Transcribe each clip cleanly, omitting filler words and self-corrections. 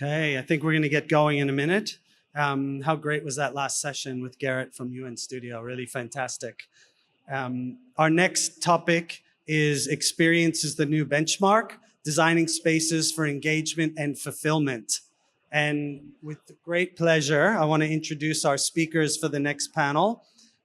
Okay, I think we're going to get going in a minute. How great was that last session with Garrett from UN Studio? Really fantastic. Our next topic is experience is the new benchmark, designing spaces for engagement and fulfillment. And with great pleasure, I want to introduce our speakers for the next panel.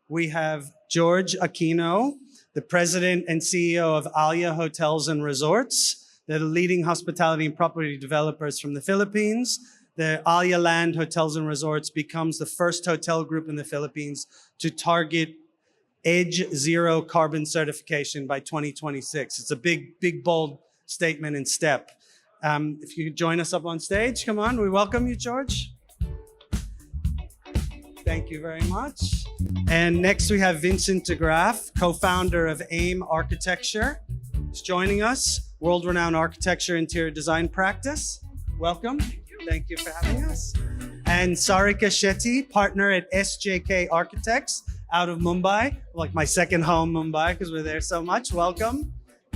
We have George Aquino, the president and CEO of Ayala Hotels and Resorts. They're the leading hospitality and property developers from the Philippines. The Ayala Land Hotels and Resorts becomes the first hotel group in the Philippines to target EDGE Zero Carbon certification by 2026. It's a big, bold statement and step. If you could join us up on stage, come on. We welcome you, George. Thank you very much. And next we have Vincent Graaf, co-founder of AIM Architecture. He's joining us, world-renowned architecture interior design practice. Welcome. Thank you for having us. And Sarika Shetty, partner at SJK Architects out of Mumbai, like my second home, Mumbai, because we're there so much. Welcome.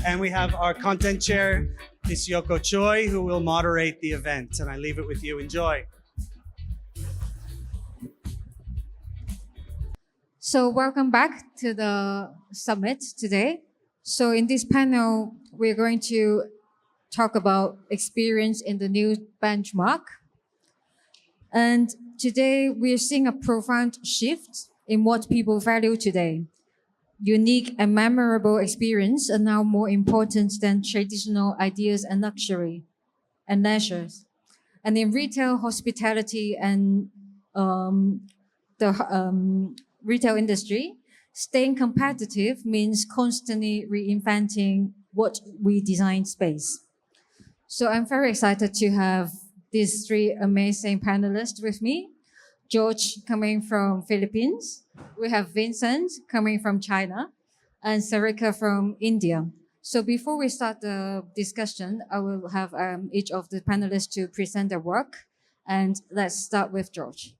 And we have our content chair, Miss Yoko Choy, who will moderate the event. And I leave it with you. Enjoy. So welcome back to the summit today. So in this panel, we're going to talk about experience in the new benchmark. And today we're seeing a profound shift in what people value today. Unique and memorable experience are now more important than traditional ideas and luxury and leisure. And in retail, hospitality, and retail industry, staying competitive means constantly reinventing what we design space. So I'm very excited to have these three amazing panelists with me. George coming from Philippines, we have Vincent coming from China, and Sarika from India. So before we start the discussion, I will have each of the panelists to present their work. And let's start with George.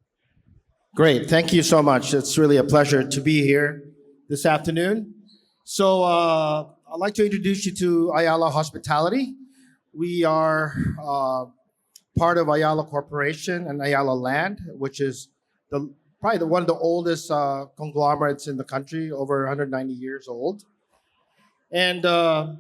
Great, thank you so much. It's really a pleasure to be here this afternoon. So I'd like to introduce you to Ayala Hospitality. We are part of Ayala Corporation and Ayala Land, which is probably one of the oldest conglomerates in the country, over 190 years old. And our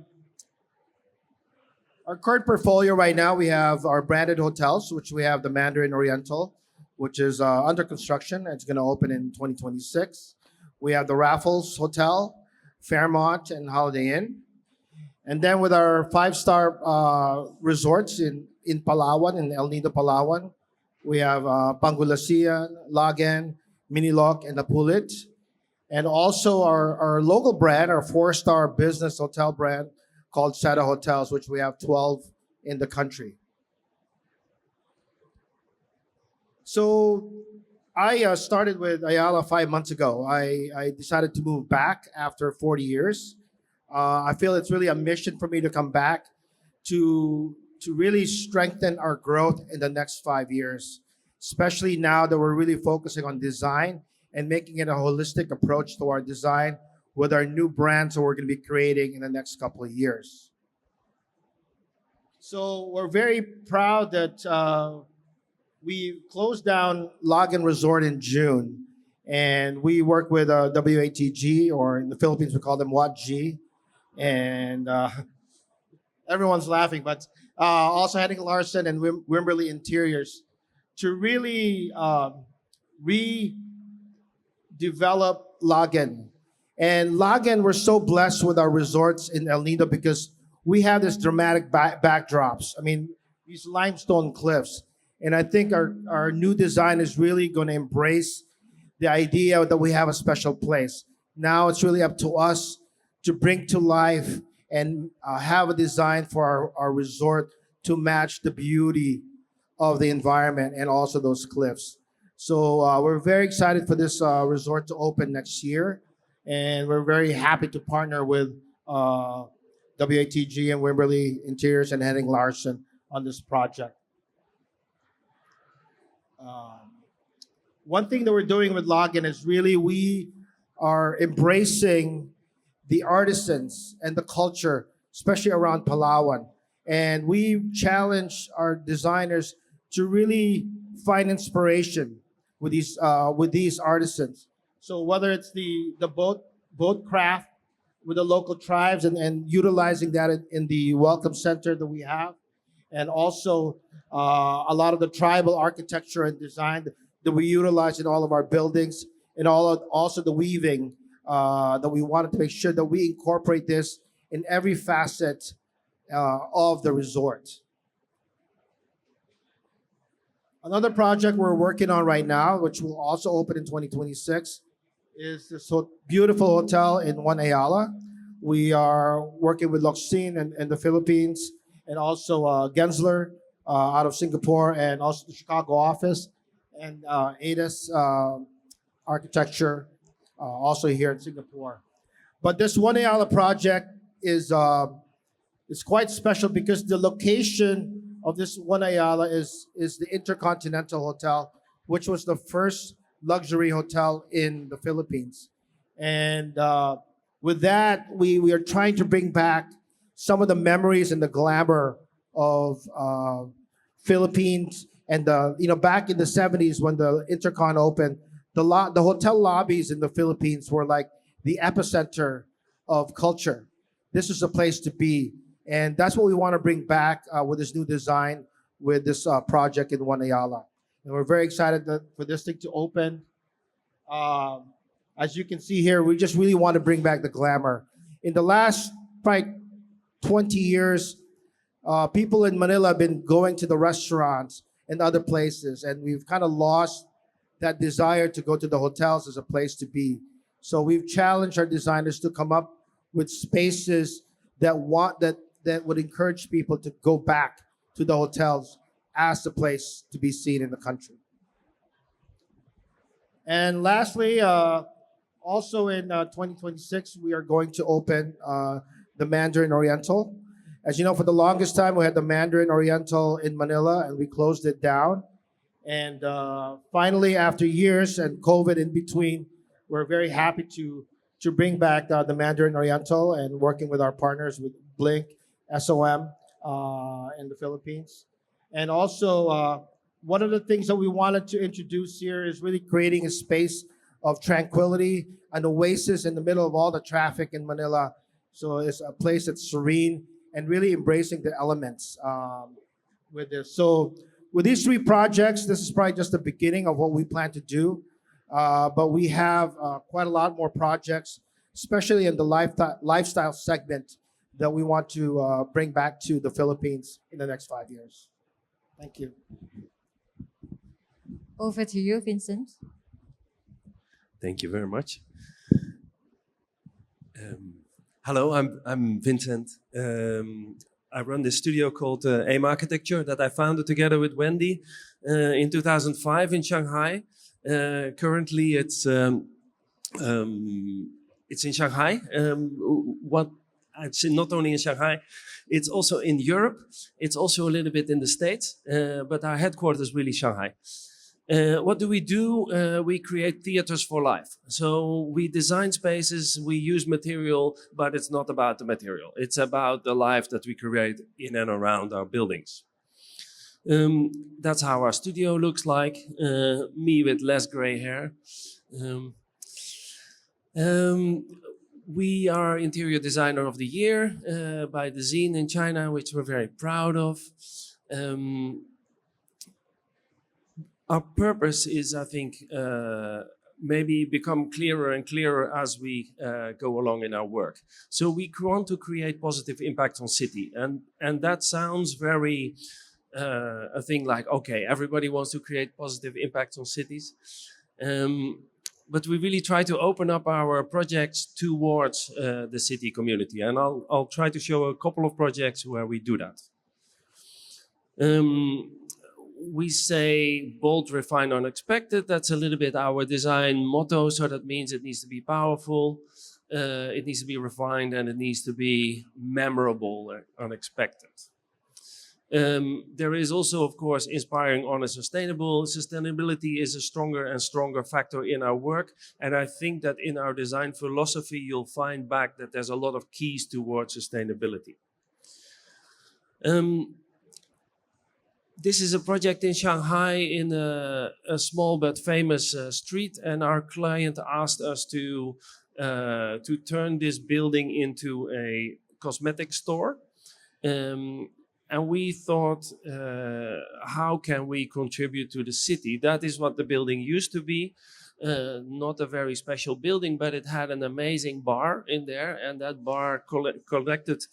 current portfolio right now, we have our branded hotels, which we have the Mandarin Oriental, which is under construction. It's going to open in 2026. We have the Raffles Hotel, Fairmont, and Holiday Inn. And then with our five-star resorts in Palawan, in El Nido, Palawan, we have Pangulasian, Lagan, Miniloc, and Napulit. And also our local brand, our four-star business hotel brand called Shetty Hotels, which we have 12 in the country. So I started with Ayala 5 months ago. I decided to move back after 40 years. I feel it's really a mission for me to come back to really strengthen our growth in the next 5 years, especially now that we're really focusing on design and making it a holistic approach to our design with our new brands that we're going to be creating in the next couple of years. So we're very proud that we closed down Lagan Resort in June, and we work with WATG, or in the Philippines we call them WATG, and everyone's laughing, but also Henning Larson and Wimberley Interiors to really redevelop Lagan. And Lagan, we're so blessed with our resorts in El Nido because we have this dramatic backdrops. I mean, these limestone cliffs. And I think our new design is really going to embrace the idea that we have a special place. Now it's really up to us to bring to life and have a design for our resort to match the beauty of the environment and also those cliffs. So we're very excited for this resort to open next year. And we're very happy to partner with WATG and Wimberley Interiors and Henning Larson on this project. One thing that we're doing with Lagan is really we are embracing the artisans and the culture, especially around Palawan. And we challenge our designers to really find inspiration with these artisans. So whether it's the boat craft with the local tribes and utilizing that in the welcome center that we have, and also a lot of the tribal architecture and design that we utilize in all of our buildings, and also the weaving that we wanted to make sure that we incorporate this in every facet of the resort. Another project we're working on right now, which will also open in 2026, is this beautiful hotel in One Ayala. We are working with Loxin in the Philippines, and also Gensler out of Singapore, and also the Chicago office, and ADAS Architecture also here in Singapore. But this One Ayala project is quite special because the location of this One Ayala is the Intercontinental Hotel, which was the first luxury hotel in the Philippines. And with that, we are trying to bring back some of the memories and the glamour of Philippines. And back in the 70s when the Intercon opened, the hotel lobbies in the Philippines were like the epicenter of culture. This is a place to be. And that's what we want to bring back with this new design, with this project in One Ayala. And we're very excited for this thing to open. As you can see here, we just really want to bring back the glamour. In the last probably 20 years, people in Manila have been going to the restaurants and other places, and we've kind of lost that desire to go to the hotels as a place to be. So we've challenged our designers to come up with spaces that would encourage people to go back to the hotels as the place to be seen in the country. And lastly, also in 2026, we are going to open the Mandarin Oriental. As you know, for the longest time, we had the Mandarin Oriental in Manila, and we closed it down. And finally, after years and COVID in between, we're very happy to bring back the Mandarin Oriental, and working with our partners with Blink, SOM in the Philippines. And also, one of the things that we wanted to introduce here is really creating a space of tranquility, an oasis in the middle of all the traffic in Manila. So it's a place that's serene and really embracing the elements with this. So with these three projects, this is probably just the beginning of what we plan to do. But we have quite a lot more projects, especially in the lifestyle segment, that we want to bring back to the Philippines in the next 5 years. Thank you. Over to you, Vincent. Thank you very much. Hello, I'm Vincent. I run this studio called AIM Architecture that I founded together with Wendy in 2005 in Shanghai. Currently, it's in Shanghai. It's not only in Shanghai, it's also in Europe. It's also a little bit in the States, but our headquarters is really Shanghai. What do? We create theaters for life. So we design spaces, we use material, but it's not about the material. It's about the life that we create in and around our buildings. That's how our studio looks like, me with less gray hair. We are Interior Designer of the Year by the Zine in China, which we're very proud of. Our purpose is, I think, maybe become clearer and clearer as we go along in our work. So we want to create positive impact on city. And that sounds very, a thing like, okay, everybody wants to create positive impact on cities. But we really try to open up our projects towards the city community. And I'll try to show a couple of projects where we do that. We say bold, refined, unexpected. That's a little bit our design motto. So that means it needs to be powerful, it needs to be refined, and it needs to be memorable or unexpected. There is also, of course, inspiring, honest, sustainable. Sustainability is a stronger and stronger factor in our work. And I think that in our design philosophy, you'll find back that there's a lot of keys towards sustainability. This is a project in Shanghai in a small but famous street, and our client asked us to turn this building into a cosmetic store. And we thought, how can we contribute to the city? That is what the building used to be. Not a very special building, but it had an amazing bar in there, and that bar collected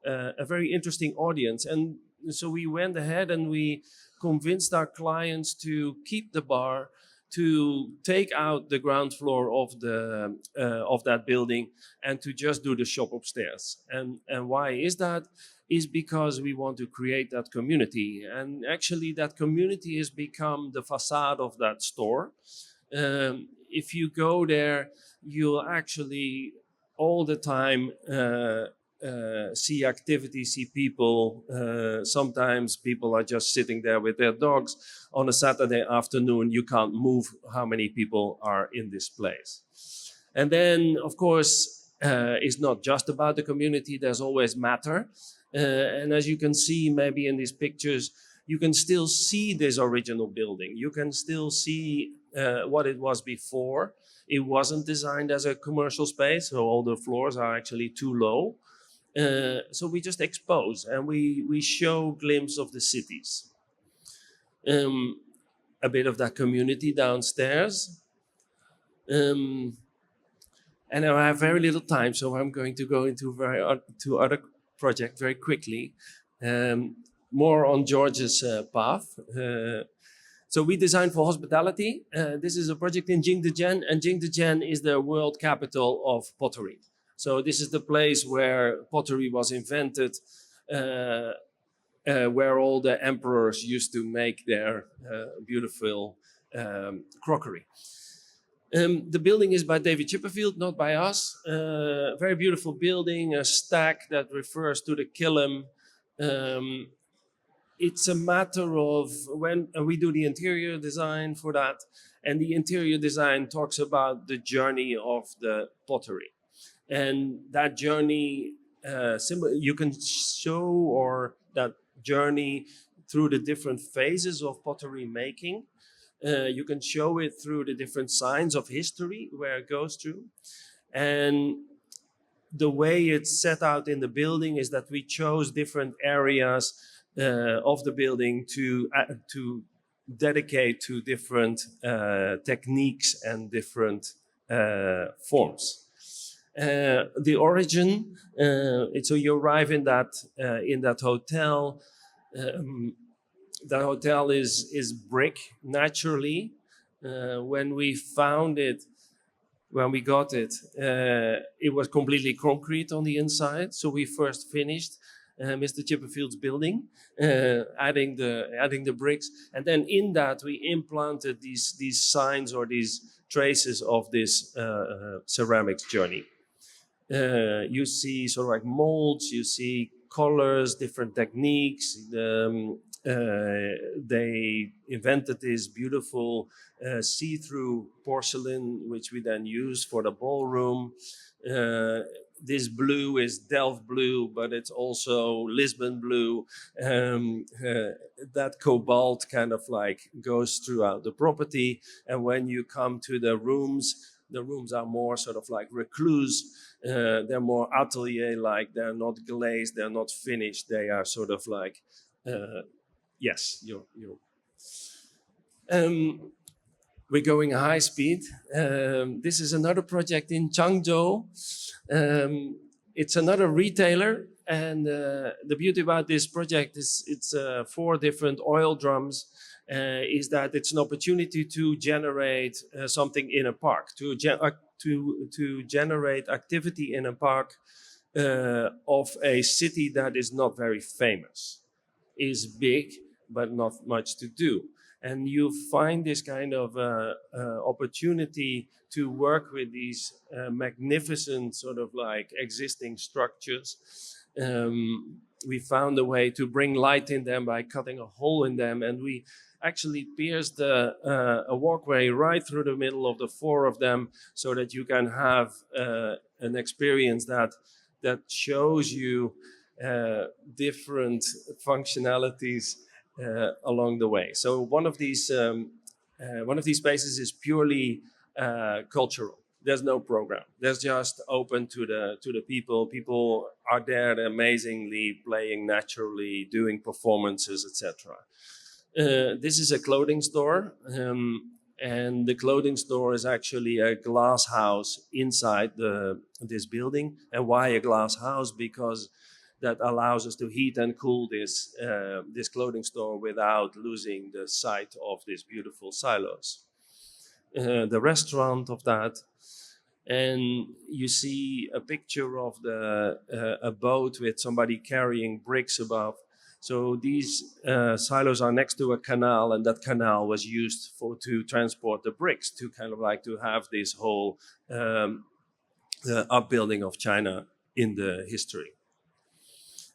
a very interesting audience. And so we went ahead and we convinced our clients to keep the bar, to take out the ground floor of that building, and to just do the shop upstairs. And why is that? Is because we want to create that community, and actually that community has become the facade of that store. If you go there, you'll actually all the time see activity, see people. Sometimes people are just sitting there with their dogs. On a Saturday afternoon, you can't move how many people are in this place. And then, of course, it's not just about the community. There's always matter. And as you can see, maybe in these pictures, you can still see this original building. You can still see what it was before. It wasn't designed as a commercial space, so all the floors are actually too low. So we just expose and we show glimpse of the cities. A bit of that community downstairs. And I have very little time, so I'm going to go into to other project very quickly. More on George's path. So we designed for hospitality. This is a project in Jingdezhen, and Jingdezhen is the world capital of pottery. So this is the place where pottery was invented, where all the emperors used to make their beautiful crockery. The building is by David Chipperfield, not by us. Very beautiful building, a stack that refers to the kiln. It's a matter of when we do the interior design for that, and the interior design talks about the journey of the pottery. And that journey, you can show or that journey through the different phases of pottery making. You can show it through the different signs of history where it goes through. And the way it's set out in the building is that we chose different areas of the building to dedicate to different techniques and different forms. The origin, so you arrive in that hotel. That hotel is brick naturally. When we found it, when we got it, it was completely concrete on the inside. So we first finished Mr. Chipperfield's building, adding the bricks, and then in that we implanted these signs or these traces of this ceramics journey. You see sort of like molds, you see colors, different techniques. They invented this beautiful see-through porcelain, which we then use for the ballroom. This blue is Delft blue, but it's also Lisbon blue. That cobalt kind of like goes throughout the property. And when you come to the rooms are more sort of like recluse. They're more atelier-like. They're not glazed. They're not finished. They are sort of like, yes, we're going high speed. This is another project in Changzhou. It's another retailer, and the beauty about this project is it's 4 different oil drums. Is that it's an opportunity to generate something in a park, to generate activity in a park of a city that is not very famous, is big but not much to do. And you find this kind of opportunity to work with these magnificent sort of like existing structures. We found a way to bring light in them by cutting a hole in them, and we actually pierced a walkway right through the middle of the 4 of them, so that you can have an experience that shows you different functionalities along the way. So one of these spaces is purely cultural. There's no program. There's just open to the people. People are there amazingly, playing naturally, doing performances, etc. This is a clothing store, and the clothing store is actually a glass house inside this building. And why a glass house? Because that allows us to heat and cool this clothing store without losing the sight of these beautiful silos. The restaurant of that. And you see a picture of a boat with somebody carrying bricks above. So these silos are next to a canal, and that canal was used to transport the bricks, to kind of like to have this whole upbuilding of China in the history.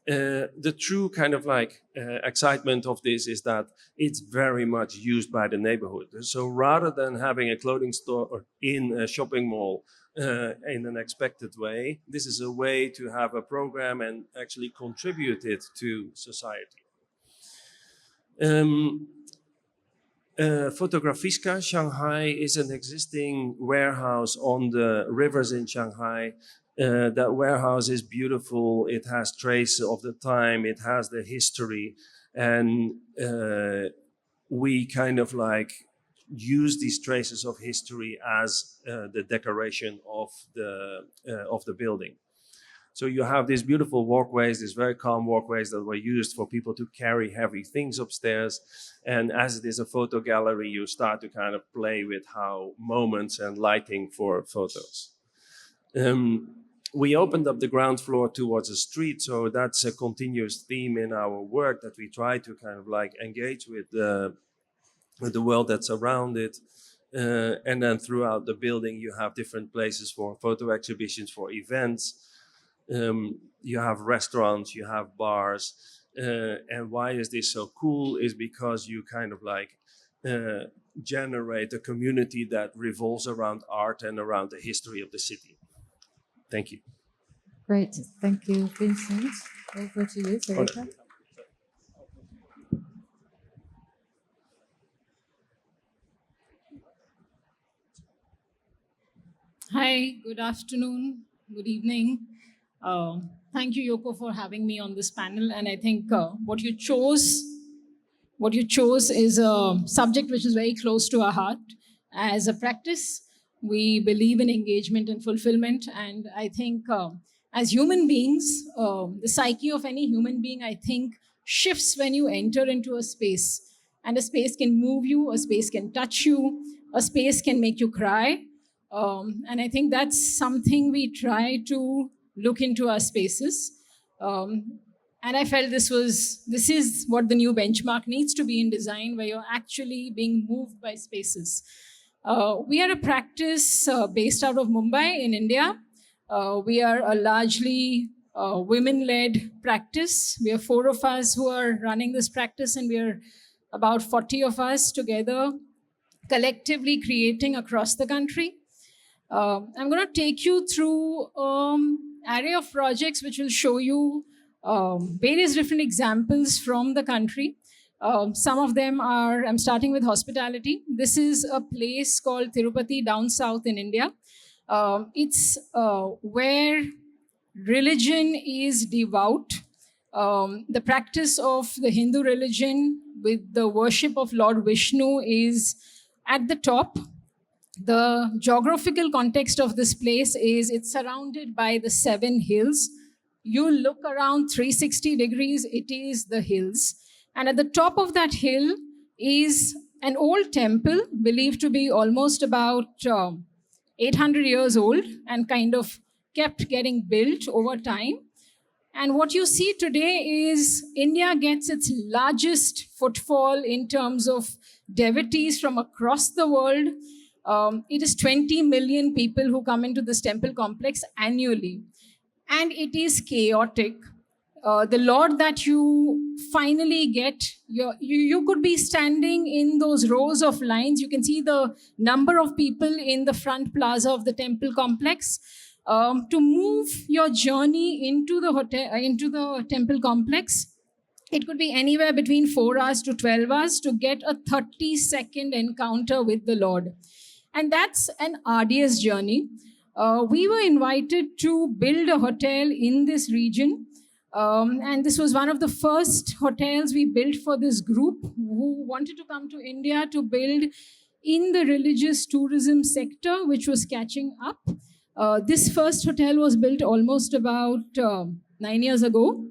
The true kind of like excitement of this is that it's very much used by the neighborhood. So rather than having a clothing store in a shopping mall in an expected way, this is a way to have a program and actually contribute it to society. Fotografiska Shanghai is an existing warehouse on the rivers in Shanghai. That warehouse is beautiful. It has traces of the time. It has the history, and we kind of like use these traces of history as the decoration of the building. So you have these beautiful walkways, these very calm walkways that were used for people to carry heavy things upstairs. And as it is a photo gallery, you start to kind of play with how moments and lighting for photos. We opened up the ground floor towards the street, so that's a continuous theme in our work, that we try to kind of like engage with the world that's around it. And then throughout the building, you have different places for photo exhibitions, for events. You have restaurants, you have bars. And why is this so cool is because you kind of like generate a community that revolves around art and around the history of the city. Thank you. Great. Thank you, Vincent. Over to you, Sarika. Hi, good afternoon, good evening. Thank you, Yoko, for having me on this panel. And I think what you chose is a subject which is very close to our heart. As a practice, we believe in engagement and fulfillment. And I think as human beings, the psyche of any human being, I think, shifts when you enter into a space. And a space can move you, a space can touch you, a space can make you cry. And I think that's something we try to look into our spaces. And I felt this is what the new benchmark needs to be in design, where you're actually being moved by spaces. We are a practice based out of Mumbai in India. We are a largely women-led practice. We are 4 of us who are running this practice, and we are about 40 of us together, collectively creating across the country. I'm going to take you through array of projects which will show you various different examples from the country. Some of them are, I'm starting with hospitality. This is a place called Tirupati down south in India. It's where religion is devout. The practice of the Hindu religion with the worship of Lord Vishnu is at the top. The geographical context of this place is it's surrounded by the 7 hills. You look around 360 degrees, it is the hills. And at the top of that hill is an old temple, believed to be almost about 800 years old, and kind of kept getting built over time. And what you see today is India gets its largest footfall in terms of devotees from across the world. It is 20 million people who come into this temple complex annually. And it is chaotic. The Lord that you finally get, you could be standing in those rows of lines. You can see the number of people in the front plaza of the temple complex. To move your journey into the temple complex, It could be anywhere between 4 hours to 12 hours to get a 30-second encounter with the Lord. And that's an arduous journey. We were invited to build a hotel in this region. And this was one of the first hotels we built for this group who wanted to come to India to build in the religious tourism sector, which was catching up. This first hotel was built almost about 9 years ago.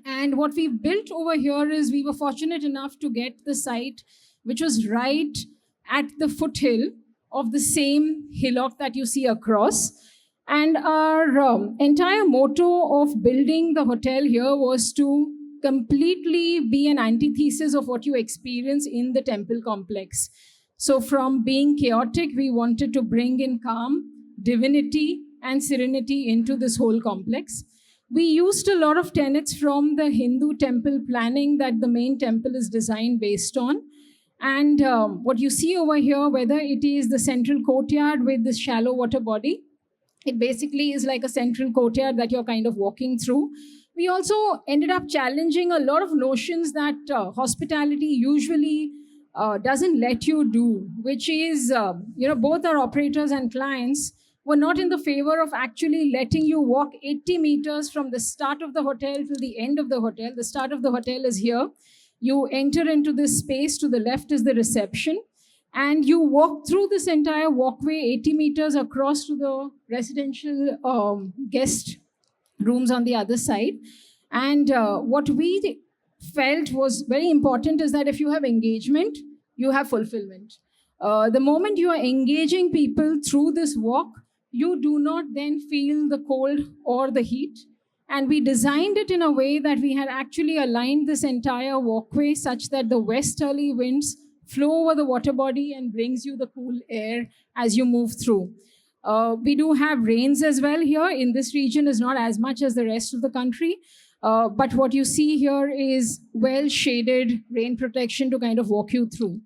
And what we built over here is we were fortunate enough to get the site, which was right at the foothill of the same hillock that you see across. And our entire motto of building the hotel here was to completely be an antithesis of what you experience in the temple complex. So from being chaotic, we wanted to bring in calm, divinity, and serenity into this whole complex. We used a lot of tenets from the Hindu temple planning that the main temple is designed based on. And what you see over here, whether it is the central courtyard with this shallow water body, it basically is like a central courtyard that you're kind of walking through. We also ended up challenging a lot of notions that hospitality usually doesn't let you do, which is, both our operators and clients were not in the favor of actually letting you walk 80 meters from the start of the hotel to the end of the hotel. The start of the hotel is here. You enter into this space. To the left is the reception. And you walk through this entire walkway 80 meters across to the residential guest rooms on the other side. And what we felt was very important is that if you have engagement, you have fulfillment. The moment you are engaging people through this walk, you do not then feel the cold or the heat. And we designed it in a way that we had actually aligned this entire walkway such that the westerly winds flow over the water body and brings you the cool air as you move through. We do have rains as well here. In this region is not as much as the rest of the country. But what you see here is well-shaded rain protection to kind of walk you through.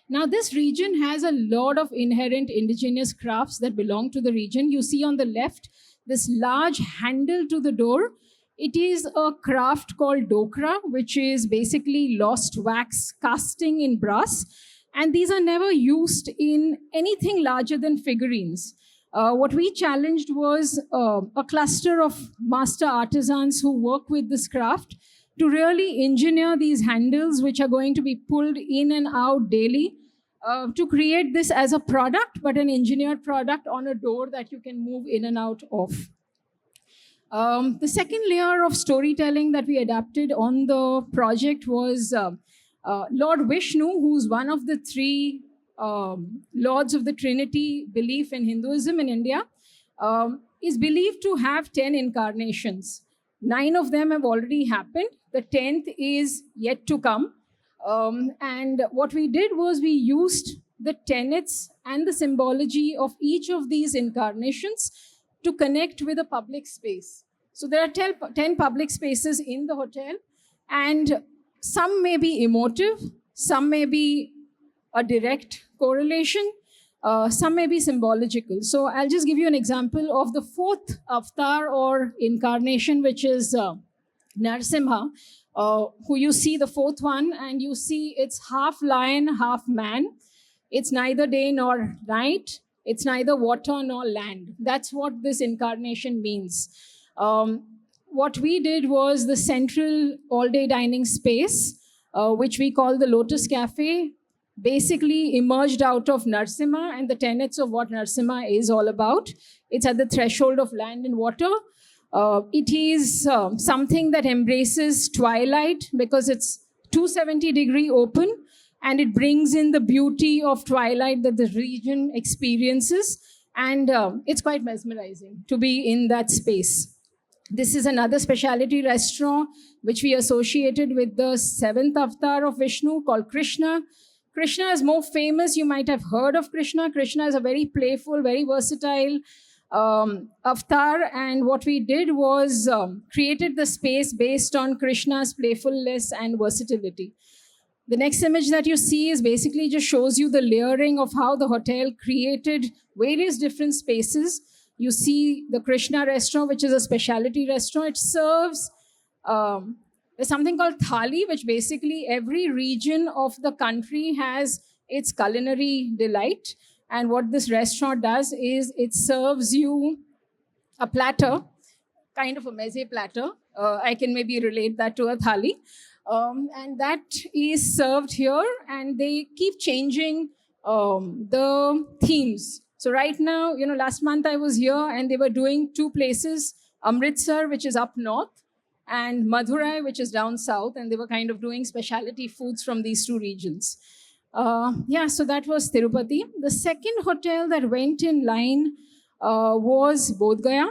Now, this region has a lot of inherent indigenous crafts that belong to the region. You see on the left, this large handle to the door. It is a craft called dokra, which is basically lost wax casting in brass. And these are never used in anything larger than figurines. What we challenged was a cluster of master artisans who work with this craft to really engineer these handles, which are going to be pulled in and out daily, to create this as a product, but an engineered product on a door that you can move in and out of. The second layer of storytelling that we adapted on the project was Lord Vishnu, who's one of the three lords of the Trinity belief in Hinduism in India, is believed to have 10 incarnations. 9 of them have already happened. The 10th is yet to come. And what we did was we used the tenets and the symbology of each of these incarnations to connect with a public space. So there are 10 public spaces in the hotel, and some may be emotive, some may be a direct correlation, some may be symbological. So I'll just give you an example of the 4th avatar or incarnation, which is Narasimha, who you see the 4th one, and you see it's half lion, half man. It's neither day nor night. It's neither water nor land. That's what this incarnation means. What we did was the central all-day dining space, which we call the Lotus Cafe, basically emerged out of Narasimha and the tenets of what Narasimha is all about. It's at the threshold of land and water. It is something that embraces twilight because it's 270-degree open, and it brings in the beauty of twilight that the region experiences. And it's quite mesmerizing to be in that space. This is another specialty restaurant which we associated with the 7th avatar of Vishnu called Krishna. Krishna is more famous. You might have heard of Krishna. Krishna is a very playful, very versatile avatar. And what we did was created the space based on Krishna's playfulness and versatility. The next image that you see is basically just shows you the layering of how the hotel created various different spaces. You see the Krishna restaurant, which is a specialty restaurant. It serves There's something called thali, which basically every region of the country has its culinary delight. And what this restaurant does is it serves you a platter, kind of a meze platter. I can maybe relate that to a thali. And that is served here, and they keep changing the themes. So right now, last month I was here and they were doing two places, Amritsar, which is up north, and Madurai, which is down south, and they were kind of doing specialty foods from these two regions. So that was Tirupati. The second hotel that went in line was Bodh Gaya.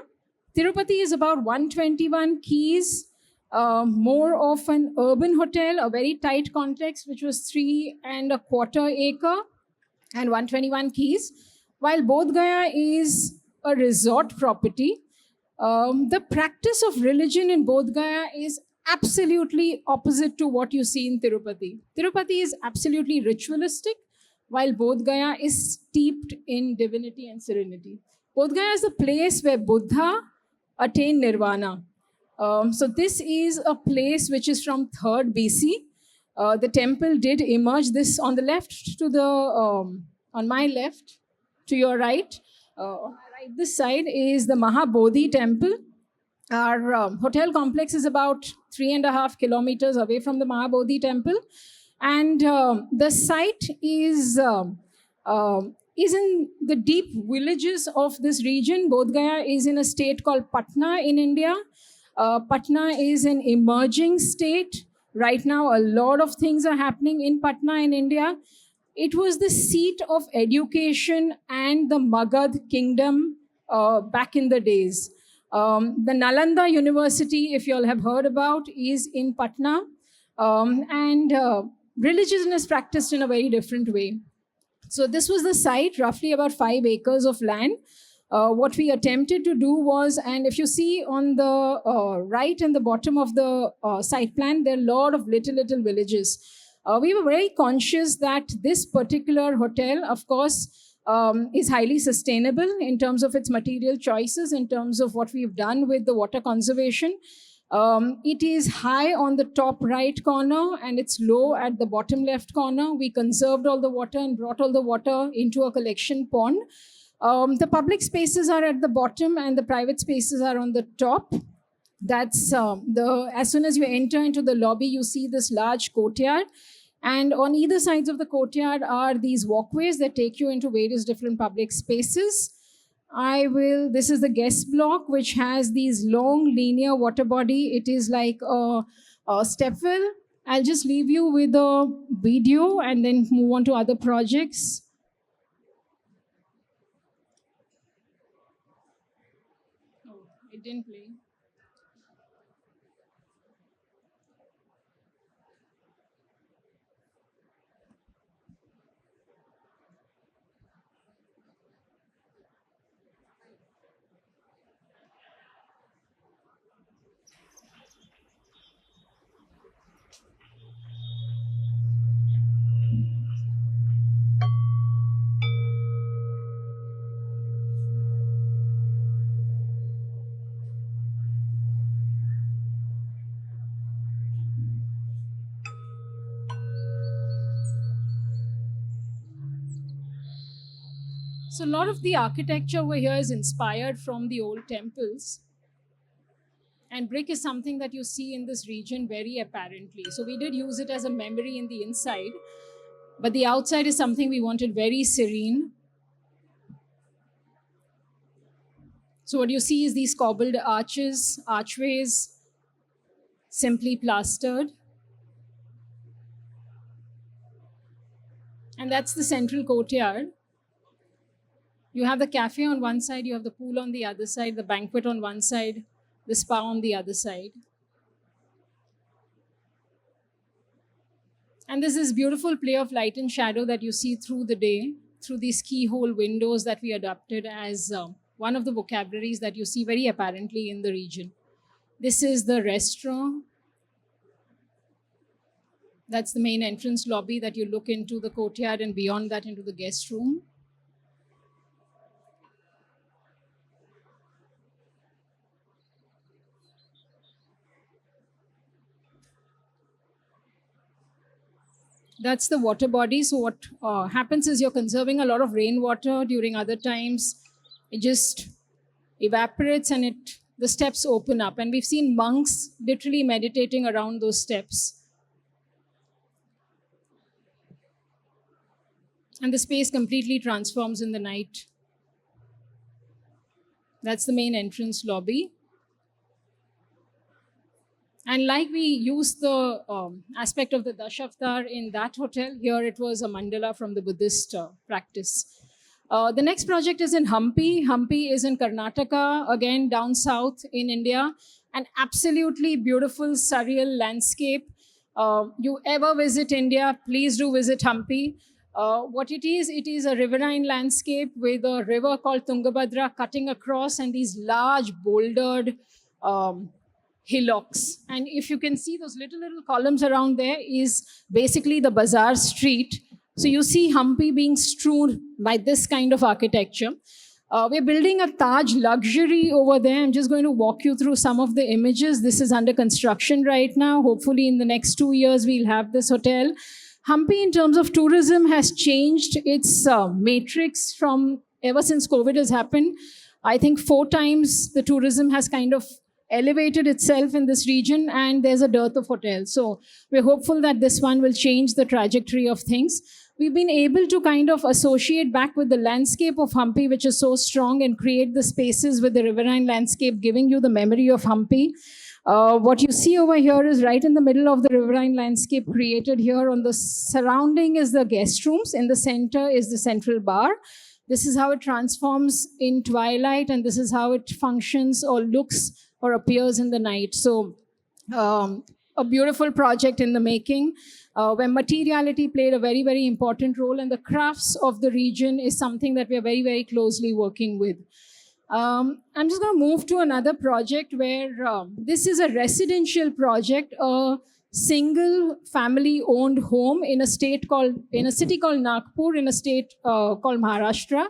Tirupati is about 121 keys, more of an urban hotel, a very tight complex, which was 3.25 acre and 121 keys, while Bodh Gaya is a resort property. The practice of religion in Bodh Gaya is absolutely opposite to what you see in Tirupati. Tirupati is absolutely ritualistic, while Bodh Gaya is steeped in divinity and serenity. Bodh Gaya is a place where Buddha attained nirvana. So this is a place which is from 3rd BC. The temple did emerge. This on the left to the, on my left to your right. On my right, this side is the Mahabodhi temple. Our hotel complex is about 3.5 kilometers away from the Mahabodhi temple. And the site is in the deep villages of this region. Bodh Gaya is in a state called Patna in India. Patna is an emerging state. Right now, a lot of things are happening in Patna in India. It was the seat of education and the Magad kingdom back in the days. The Nalanda University, if you all have heard about, is in Patna. And religion is practiced in a very different way. So this was the site, roughly about 5 acres of land. What we attempted to do was, and if you see on the right and the bottom of the site plan, there are a lot of little villages. We were very conscious that this particular hotel, of course, is highly sustainable in terms of its material choices, in terms of what we've done with the water conservation. It is high on the top right corner and it's low at the bottom left corner. We conserved all the water and brought all the water into a collection pond. The public spaces are at the bottom and the private spaces are on the top. That's as soon as you enter into the lobby, you see this large courtyard. And on either sides of the courtyard are these walkways that take you into various different public spaces. This is the guest block, which has these long linear water body. It is like a stepwell. I'll just leave you with a video and then move on to other projects. Oh, it didn't play. So a lot of the architecture over here is inspired from the old temples. And brick is something that you see in this region very apparently. So we did use it as a memory in the inside, but the outside is something we wanted very serene. So what you see is these cobbled arches, archways, simply plastered. And that's the central courtyard. You have the cafe on one side, you have the pool on the other side, the banquet on one side, the spa on the other side. And there's this beautiful play of light and shadow that you see through the day, through these keyhole windows that we adopted as one of the vocabularies that you see very apparently in the region. This is the restaurant. That's the main entrance lobby that you look into the courtyard and beyond that into the guest room. That's the water body. So what happens is you're conserving a lot of rainwater during other times. It just evaporates and the steps open up. And we've seen monks literally meditating around those steps. And the space completely transforms in the night. That's the main entrance lobby. And like we used the aspect of the Dashavatar in that hotel, here it was a mandala from the Buddhist practice. The next project is in Hampi. Hampi is in Karnataka, again down south in India. An absolutely beautiful, surreal landscape. You ever visit India, please do visit Hampi. What it is a riverine landscape with a river called Tungabhadra cutting across and these large bouldered hillocks. And if you can see those little columns around there is basically the bazaar street. So you see Hampi being strewn by this kind of architecture. We're building a Taj luxury over there. I'm just going to walk you through some of the images. This is under construction right now. Hopefully in the next 2 years, we'll have this hotel. Hampi, in terms of tourism, has changed its matrix from ever since COVID has happened. I think 4 times the tourism has kind of elevated itself in this region, and there's a dearth of hotels. So we're hopeful that this one will change the trajectory of things. We've been able to kind of associate back with the landscape of Hampi, which is so strong, and create the spaces with the riverine landscape, giving you the memory of Hampi. What you see over here is right in the middle of the riverine landscape created here. On the surrounding is the guest rooms. In the center is the central bar. This is how it transforms in twilight, and this is how it functions or looks or appears in the night. So a beautiful project in the making, where materiality played a very, very important role, and the crafts of the region is something that we are very, very closely working with. I'm just going to move to another project where this is a residential project, a single family-owned home in a city called Nagpur, in a state called Maharashtra.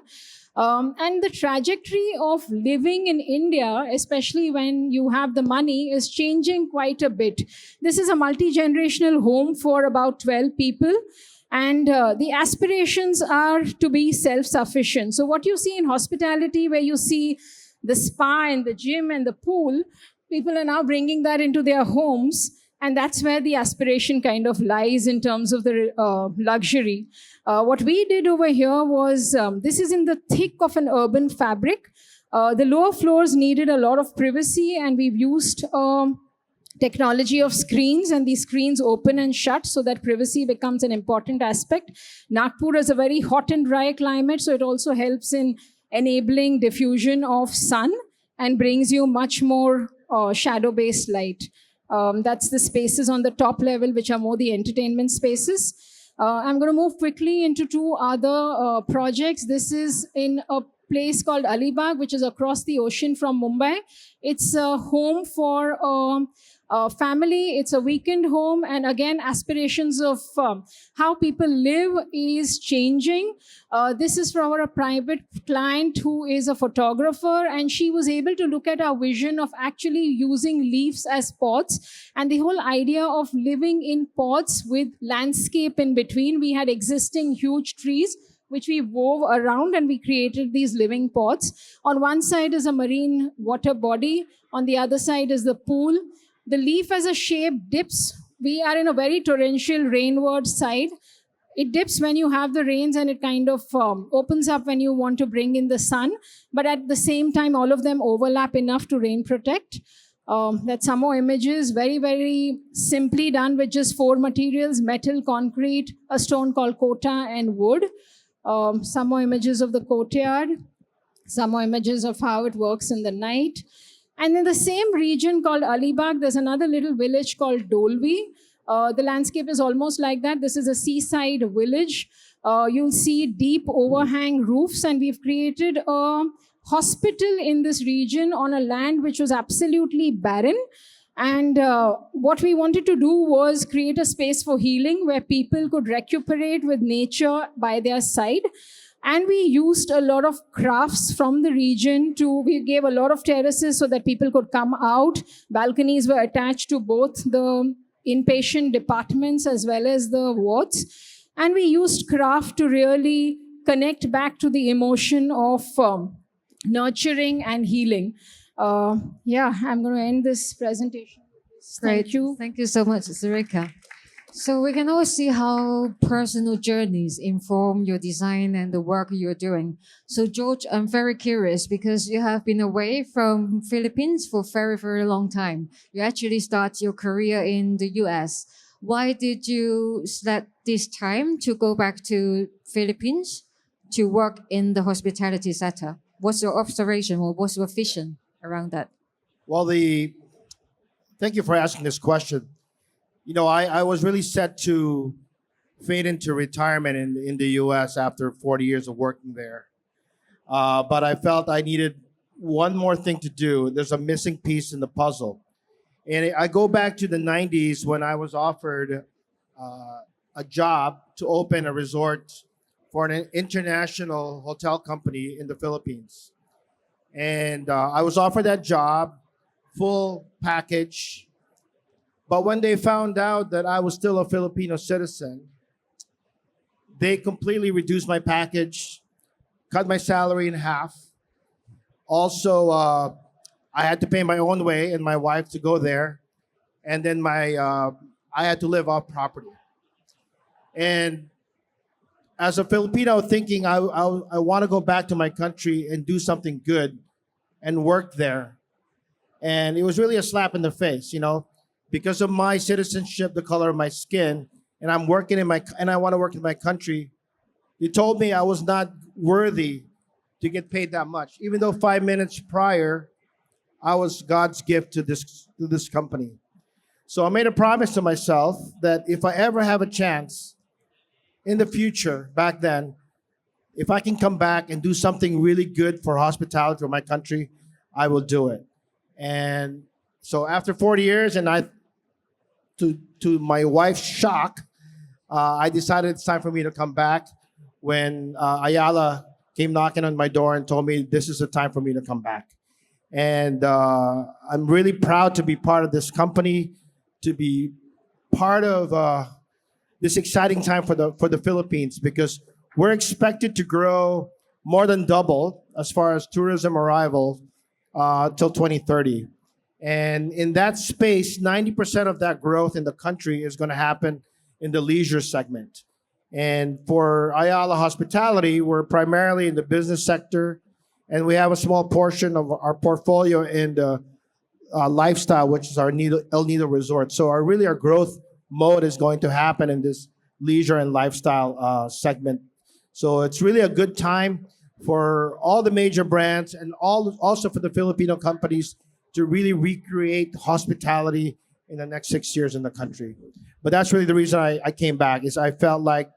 And the trajectory of living in India, especially when you have the money, is changing quite a bit. This is a multi-generational home for about 12 people. And the aspirations are to be self-sufficient. So what you see in hospitality, where you see the spa and the gym and the pool, people are now bringing that into their homes. And that's where the aspiration kind of lies in terms of the luxury. What we did over here was, this is in the thick of an urban fabric. The lower floors needed a lot of privacy, and we've used technology of screens, and these screens open and shut so that privacy becomes an important aspect. Nagpur is a very hot and dry climate, so it also helps in enabling diffusion of sun and brings you much more shadow-based light. That's the spaces on the top level, which are more the entertainment spaces. I'm going to move quickly into 2 other projects. This is in a place called Alibag, which is across the ocean from Mumbai. It's a home for family. It's a weekend home. And again, aspirations of how people live is changing. This is from a private client who is a photographer, and she was able to look at our vision of actually using leaves as pots, and the whole idea of living in pots with landscape in between. We had existing huge trees, which we wove around, and we created these living pots. On one side is a marine water body. On the other side is the pool. The leaf as a shape dips. We are in a very torrential rainward side. It dips when you have the rains, and it kind of opens up when you want to bring in the sun. But at the same time, all of them overlap enough to rain protect. That's some more images, very, very simply done with just 4 materials: metal, concrete, a stone called kota, and wood. Some more images of the courtyard. Some more images of how it works in the night. And in the same region called Alibag, there's another little village called Dolvi. The landscape is almost like that. This is a seaside village. You'll see deep overhang roofs, and we've created a hospital in this region on a land which was absolutely barren. And what we wanted to do was create a space for healing where people could recuperate with nature by their side. And we used a lot of crafts from the region we gave a lot of terraces so that people could come out. Balconies were attached to both the inpatient departments as well as the wards. And we used craft to really connect back to the emotion of nurturing and healing. Yeah, I'm going to end this presentation with this. Great. Thank you. Thank you so much, Sarika. So we can all see how personal journeys inform your design and the work you're doing. So George, I'm very curious because you have been away from Philippines for very, very long time. You actually start your career in the US. Why did you select this time to go back to Philippines to work in the hospitality sector? What's your observation or what's your vision around that? Well, thank you for asking this question. You know, I was really set to fade into retirement in the U.S. after 40 years of working there. But I felt I needed one more thing to do. There's a missing piece in the puzzle. And I go back to the 90s when I was offered a job to open a resort for an international hotel company in the Philippines. And I was offered that job, full package. But when they found out that I was still a Filipino citizen, they completely reduced my package, cut my salary in half. Also, I had to pay my own way and my wife to go there. And then I had to live off property. And as a Filipino thinking, I want to go back to my country and do something good and work there. And it was really a slap in the face, you know, because of my citizenship, the color of my skin, and I want to work in my country. They told me I was not worthy to get paid that much, even though 5 minutes prior, I was God's gift to this company. So I made a promise to myself that if I ever have a chance in the future, back then, if I can come back and do something really good for hospitality for my country, I will do it. And so after 40 years, and to my wife's shock, I decided it's time for me to come back when Ayala came knocking on my door and told me this is the time for me to come back. And I'm really proud to be part of this company, to be part of this exciting time for the Philippines, because we're expected to grow more than double as far as tourism arrival till 2030. And in that space, 90% of that growth in the country is going to happen in the leisure segment. And for Ayala Hospitality, we're primarily in the business sector, and we have a small portion of our portfolio in the lifestyle, which is our El Nido Resort. So our growth mode is going to happen in this leisure and lifestyle segment. So it's really a good time for all the major brands and also for the Filipino companies to really recreate hospitality in the next 6 years in the country. But that's really the reason I came back, is I felt like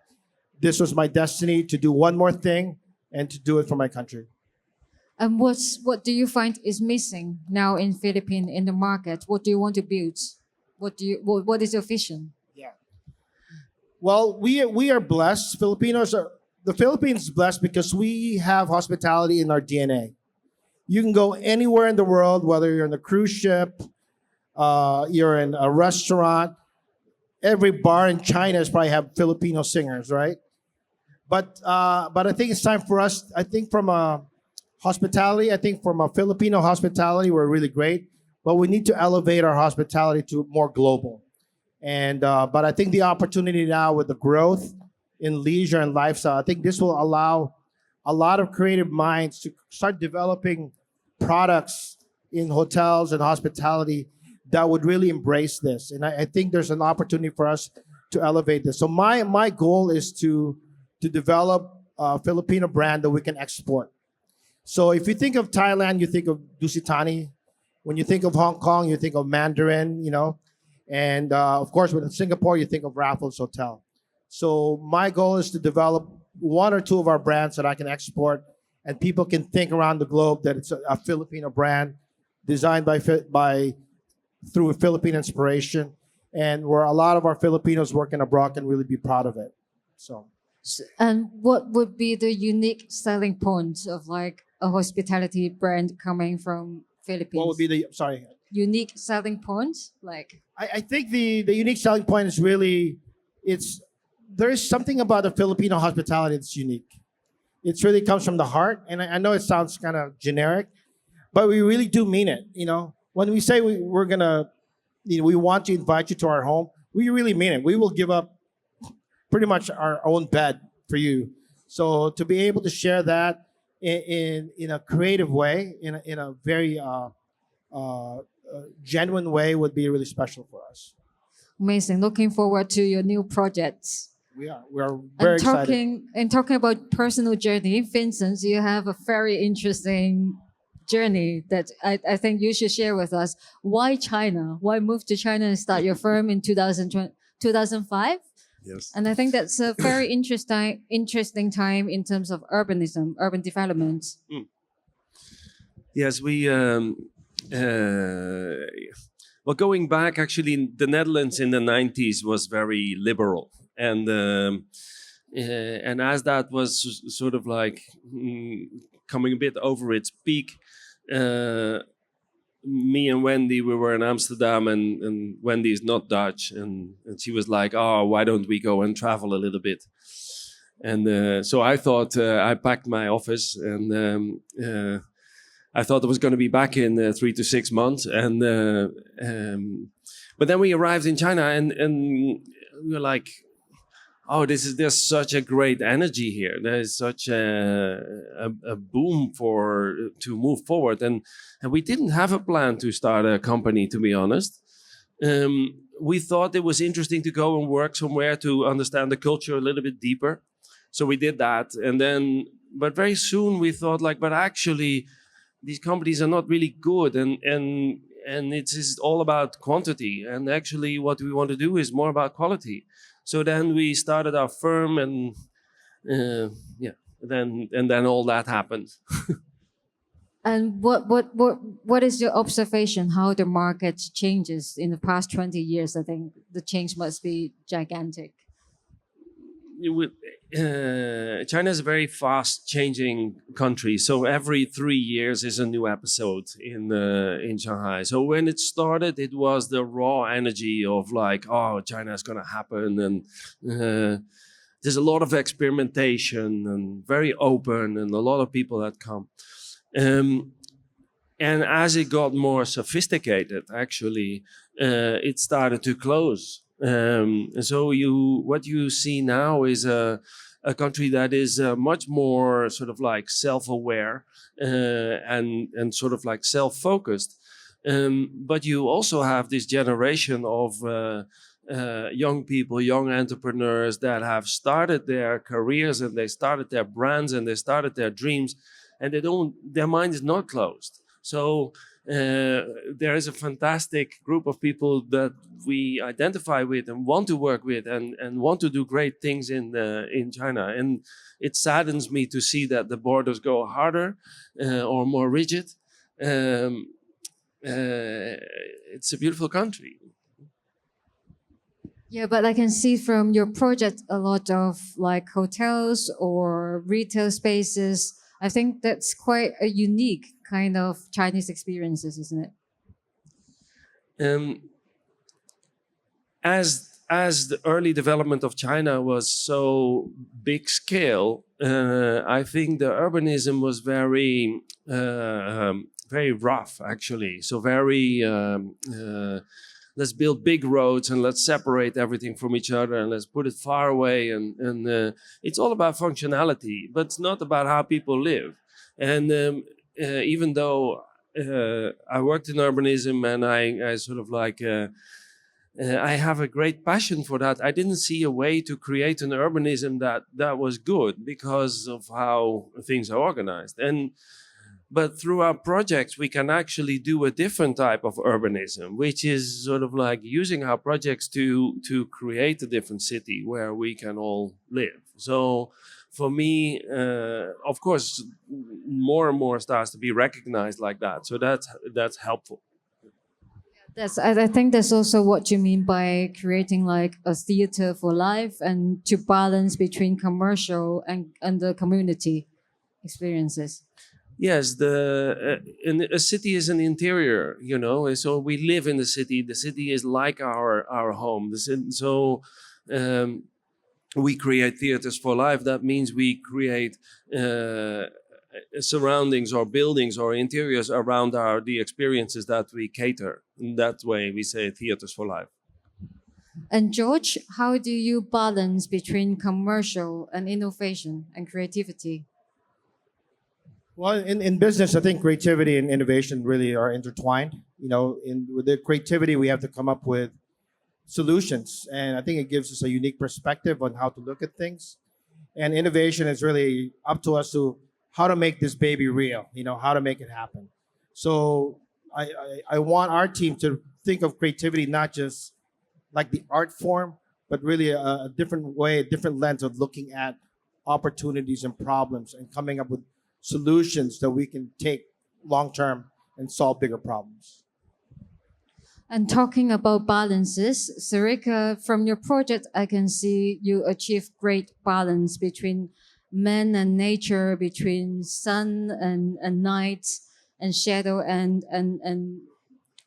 this was my destiny to do one more thing and to do it for my country. And what do you find is missing now in Philippines in the market? What do you want to build? What is your vision? Yeah. Well, we are blessed. The Philippines is blessed because we have hospitality in our DNA. You can go anywhere in the world, whether you're on a cruise ship, you're in a restaurant. Every bar in China is probably have Filipino singers, right? But I think it's time for us. I think from a hospitality, from a Filipino hospitality, we're really great. But we need to elevate our hospitality to more global. And but I think the opportunity now with the growth in leisure and lifestyle, I think this will allow a lot of creative minds to start developing products in hotels and hospitality that would really embrace this. And I think there's an opportunity for us to elevate this. So my goal is to develop a Filipino brand that we can export. So if you think of Thailand, you think of Dusitani. When you think of Hong Kong, you think of Mandarin, you know. And of course, with Singapore, you think of Raffles Hotel. So my goal is to develop one or two of our brands that I can export, and people can think around the globe that it's a Filipino brand designed through a Philippine inspiration, and where a lot of our Filipinos working abroad can really be proud of it. So. And what would be the unique selling points of like a hospitality brand coming from Philippines? What would be unique selling points? Like I think the unique selling point is really it's there is something about the Filipino hospitality that's unique. It really comes from the heart, and I know it sounds kind of generic, but we really do mean it. When we say we're gonna, we want to invite you to our home, we really mean it. We will give up pretty much our own bed for you. So to be able to share that in a creative way, in a very genuine way, would be really special for us. Amazing. Looking forward to your new projects. We are very excited. Talking about personal journey, Vincent, you have a very interesting journey that I think you should share with us. Why China? Why move to China and start your firm in 2005? Yes. And I think that's a very interesting time in terms of urbanism, urban development. Yes, well, going back, actually, the Netherlands in the 90s was very liberal. And as that was sort of like coming a bit over its peak, me and Wendy, we were in Amsterdam, and Wendy is not Dutch, and she was like, "Oh, why don't we go and travel a little bit?" And so I thought, I packed my office, and I thought I was going to be back in 3 to 6 months, but then we arrived in China, and we were like, "Oh, there's such a great energy here. There's such a boom to move forward." And we didn't have a plan to start a company, to be honest. We thought it was interesting to go and work somewhere to understand the culture a little bit deeper. So we did that. But very soon we thought but actually these companies are not really good, and it's all about quantity. And actually what we want to do is more about quality. So then we started our firm, and then all that happened. And what is your observation? How the market changes in the past 20 years? I think the change must be gigantic. China is a very fast-changing country, so every 3 years is a new episode in Shanghai. So when it started, it was the raw energy of oh, China is going to happen, and there's a lot of experimentation and very open, and a lot of people that come. And as it got more sophisticated, actually, it started to close. So what you see now is a country that is much more sort of self-aware and sort of self-focused. But you also have this generation of young people, young entrepreneurs that have started their careers, and they started their brands, and they started their dreams, and their mind is not closed. So there is a fantastic group of people that we identify with and want to work with, and want to do great things in China. And it saddens me to see that the borders go harder or more rigid. It's a beautiful country. Yeah, but I can see from your project a lot of hotels or retail spaces. I think that's quite a unique kind of Chinese experiences, isn't it? As the early development of China was so big scale, I think the urbanism was very very rough, actually. So very let's build big roads, and let's separate everything from each other, and let's put it far away. And it's all about functionality, but it's not about how people live. And even though I worked in urbanism, and I sort of I have a great passion for that, I didn't see a way to create an urbanism that was good because of how things are organized. But through our projects, we can actually do a different type of urbanism, which is sort of using our projects to create a different city where we can all live. So for me, of course, more and more starts to be recognized like that. So that's helpful. I think that's also what you mean by creating a theater for life, and to balance between commercial and the community experiences. Yes, a city is an interior, and so we live in the city. The city is like our home. So we create theaters for life. That means we create surroundings or buildings or interiors around the experiences that we cater. In that way, we say theaters for life. And George, how do you balance between commercial and innovation and creativity? Well, in business, I think creativity and innovation really are intertwined. With the creativity, we have to come up with solutions, and I think it gives us a unique perspective on how to look at things. And innovation is really up to us to how to make this baby real. How to make it happen. So I want our team to think of creativity not just like the art form, but really a different way, a different lens of looking at opportunities and problems and coming up with solutions that we can take long term and solve bigger problems. And talking about balances, Sarika, from your project, I can see you achieve great balance between man and nature, between sun and night, and shadow and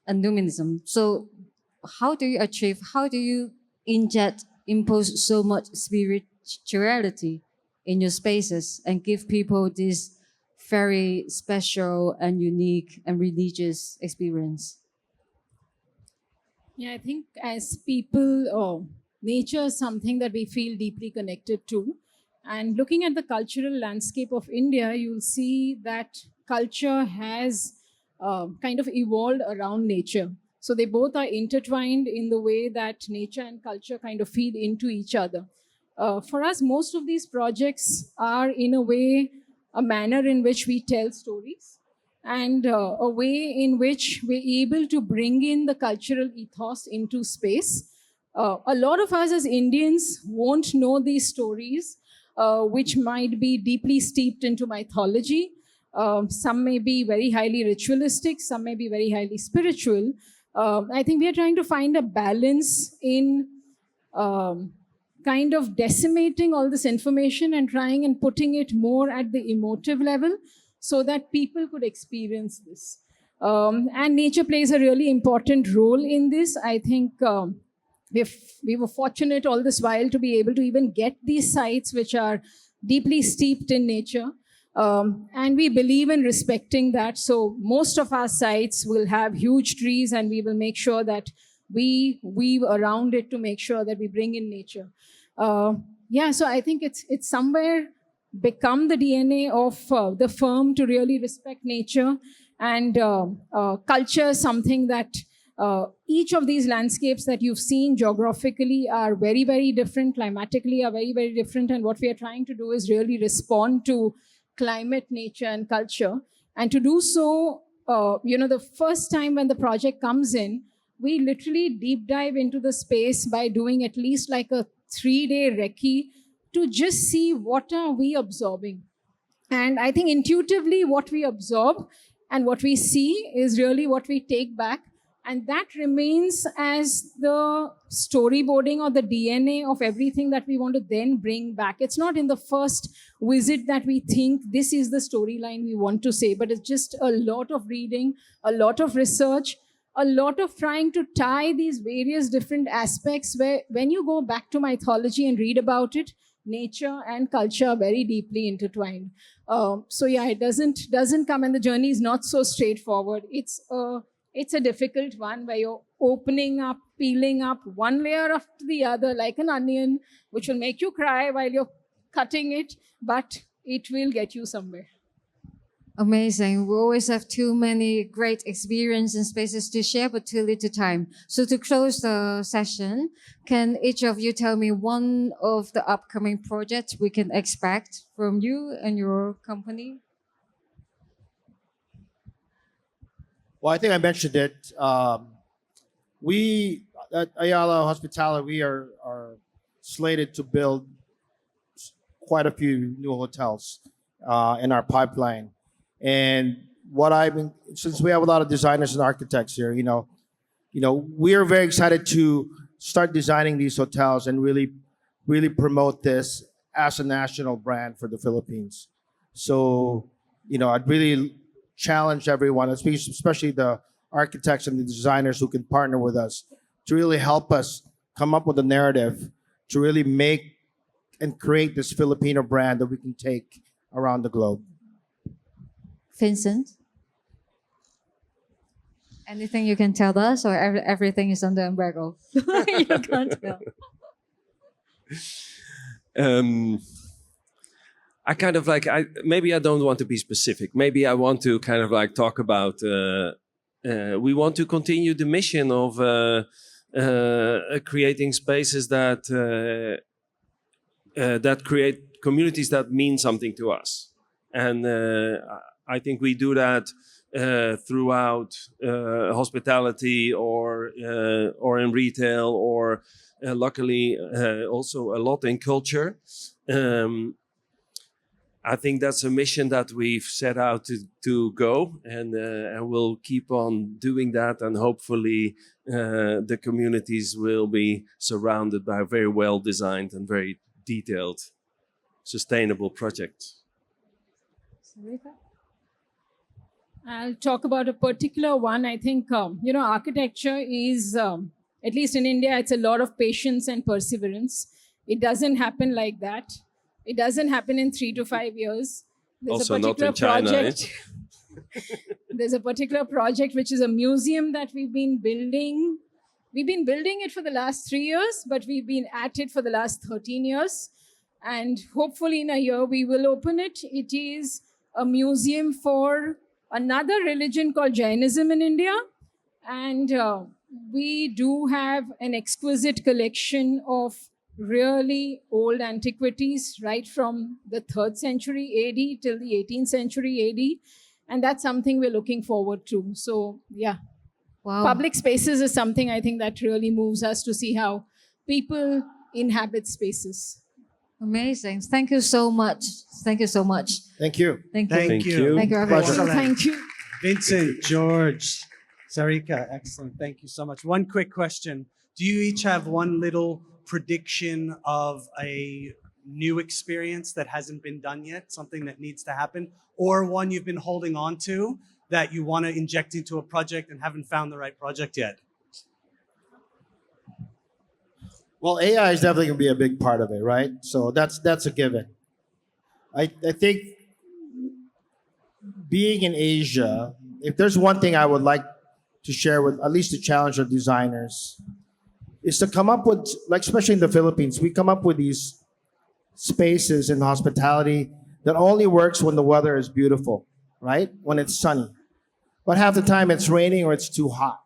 luminism. So how do you impose so much spirituality in your spaces and give people this very special and unique and religious experience? Yeah, I think as people, nature is something that we feel deeply connected to. And looking at the cultural landscape of India, you'll see that culture has kind of evolved around nature. So they both are intertwined in the way that nature and culture kind of feed into each other. For us, most of these projects are, in a way, a manner in which we tell stories, and a way in which we're able to bring in the cultural ethos into space. A lot of us as Indians won't know these stories, which might be deeply steeped into mythology. Some may be very highly ritualistic, some may be very highly spiritual. I think we are trying to find a balance in kind of decimating all this information and trying and putting it more at the emotive level, so that people could experience this. And nature plays a really important role in this. I think we were fortunate all this while to be able to even get these sites which are deeply steeped in nature. And we believe in respecting that. So most of our sites will have huge trees, and we will make sure that we weave around it to make sure that we bring in nature. So I think it's somewhere become the DNA of the firm to really respect nature, and culture is something that each of these landscapes that you've seen geographically are very, very different, climatically are very, very different. And what we are trying to do is really respond to climate, nature, and culture. And to do so, the first time when the project comes in, we literally deep dive into the space by doing at least like a 3-day recce to just see what are we absorbing. And I think intuitively what we absorb and what we see is really what we take back. And that remains as the storyboarding or the DNA of everything that we want to then bring back. It's not in the first visit that we think this is the storyline we want to say, but it's just a lot of reading, a lot of research, a lot of trying to tie these various different aspects where when you go back to mythology and read about it, nature and culture are very deeply intertwined. It doesn't come, and the journey is not so straightforward. It's a difficult one where you're opening up, peeling up one layer after the other like an onion, which will make you cry while you're cutting it, but it will get you somewhere. Amazing. We always have too many great experiences and spaces to share, but too little time. So to close the session, can each of you tell me one of the upcoming projects we can expect from you and your company? Well, I think I mentioned it. We at Ayala Hospitality, we are slated to build quite a few new hotels in our pipeline. And since we have a lot of designers and architects here, we are very excited to start designing these hotels and really, really promote this as a national brand for the Philippines. So, I'd really challenge everyone, especially the architects and the designers who can partner with us to really help us come up with a narrative to really make and create this Filipino brand that we can take around the globe. Vincent? Anything you can tell us, or everything is under embargo? You can't tell. I kind of like, maybe I don't want to be specific. Maybe I want to kind of like talk about, we want to continue the mission of creating spaces that create communities that mean something to us. And I think we do that throughout hospitality or in retail, or luckily also a lot in culture. I think that's a mission that we've set out to go, and we'll keep on doing that, and hopefully the communities will be surrounded by very well designed and very detailed, sustainable projects. Sarika? I'll talk about a particular one. I think, architecture is, at least in India, it's a lot of patience and perseverance. It doesn't happen like that. It doesn't happen in 3 to 5 years. There's Also a not particular in China. project. There's a particular project which is a museum that we've been building. We've been building it for the last 3 years, but we've been at it for the last 13 years. And hopefully in a year we will open it. It is a museum for another religion called Jainism in India. And we do have an exquisite collection of really old antiquities, right from the 3rd century AD till the 18th century AD. And that's something we're looking forward to. So, yeah. Wow. Public spaces is something I think that really moves us to see how people inhabit spaces. Amazing. Thank you so much. Thank you so much. Thank you. Thank you. Thank you. Thank you, everyone. Pleasure. Thank you. Vincent, George, Sarika, excellent. Thank you so much. One quick question. Do you each have one little prediction of a new experience that hasn't been done yet, something that needs to happen, or one you've been holding on to that you want to inject into a project and haven't found the right project yet? Well, AI is definitely going to be a big part of it, right? So that's a given. I think being in Asia, if there's one thing I would like to share with, at least to challenge our designers, is to come up with, like especially in the Philippines, we come up with these spaces in hospitality that only works when the weather is beautiful, right? When it's sunny. But half the time it's raining or it's too hot.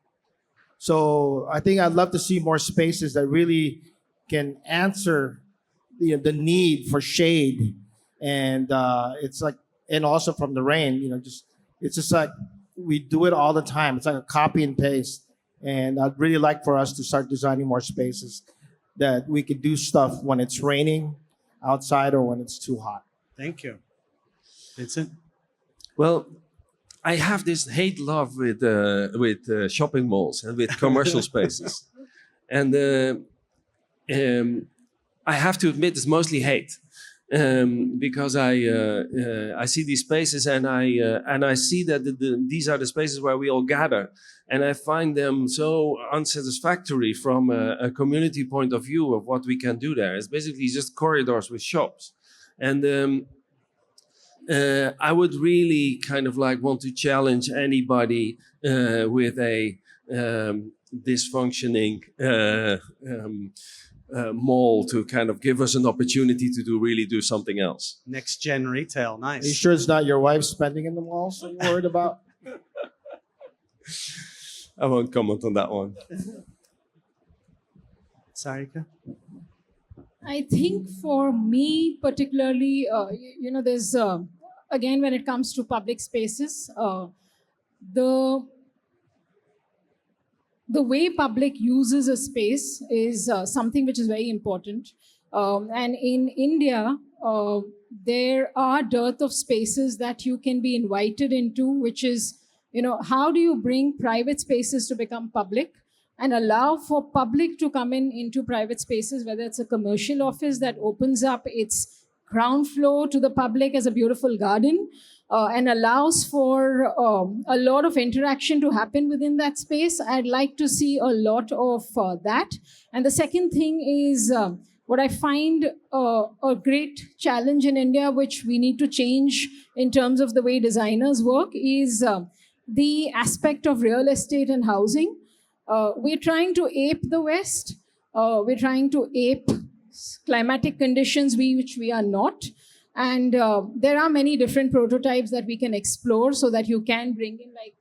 So I think I'd love to see more spaces that really can answer the need for shade, and it's like, and also from the rain, it's just like we do it all the time. It's like a copy and paste. And I'd really like for us to start designing more spaces that we could do stuff when it's raining outside or when it's too hot. Thank you. Vincent? Well, I have this hate-love with shopping malls and with commercial spaces. And I have to admit it's mostly hate. Because I see these spaces and I see that these are the spaces where we all gather, and I find them so unsatisfactory from a community point of view of what we can do there. It's basically just corridors with shops, and I would really kind of like want to challenge anybody with a dysfunctioning mall to kind of give us an opportunity to really do something else. Next gen retail, Are you nice. sure it's not your wife spending in the malls that you're worried about? I won't comment on that one. Sarika? I think for me particularly, there's, again, when it comes to public spaces, the way public uses a space is something which is very important. And in India, there are dearth of spaces that you can be invited into, which is, how do you bring private spaces to become public and allow for public to come into private spaces, whether it's a commercial office that opens up its ground floor to the public as a beautiful garden, and allows for a lot of interaction to happen within that space. I'd like to see a lot of that. And the second thing is, what I find a great challenge in India, which we need to change in terms of the way designers work, is the aspect of real estate and housing. We're trying to ape the West. We're trying to ape climatic conditions which we are not. And there are many different prototypes that we can explore so that you can bring in, like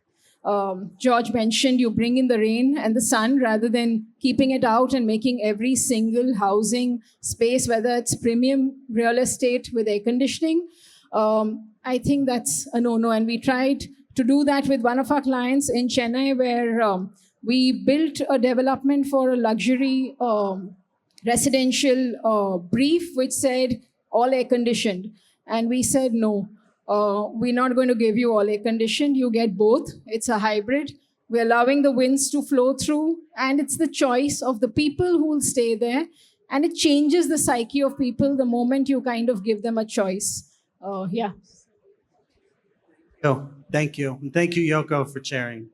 George mentioned, you bring in the rain and the sun rather than keeping it out and making every single housing space, whether it's premium real estate with air conditioning. I think that's a no-no. And we tried to do that with one of our clients in Chennai, where we built a development for a luxury residential brief, which said all air conditioned. And we said, no, we're not going to give you all air conditioned. You get both. It's a hybrid. We're allowing the winds to flow through, and it's the choice of the people who will stay there. And it changes the psyche of people the moment you kind of give them a choice. Yeah. Oh, thank you. And thank you, Yoko, for sharing.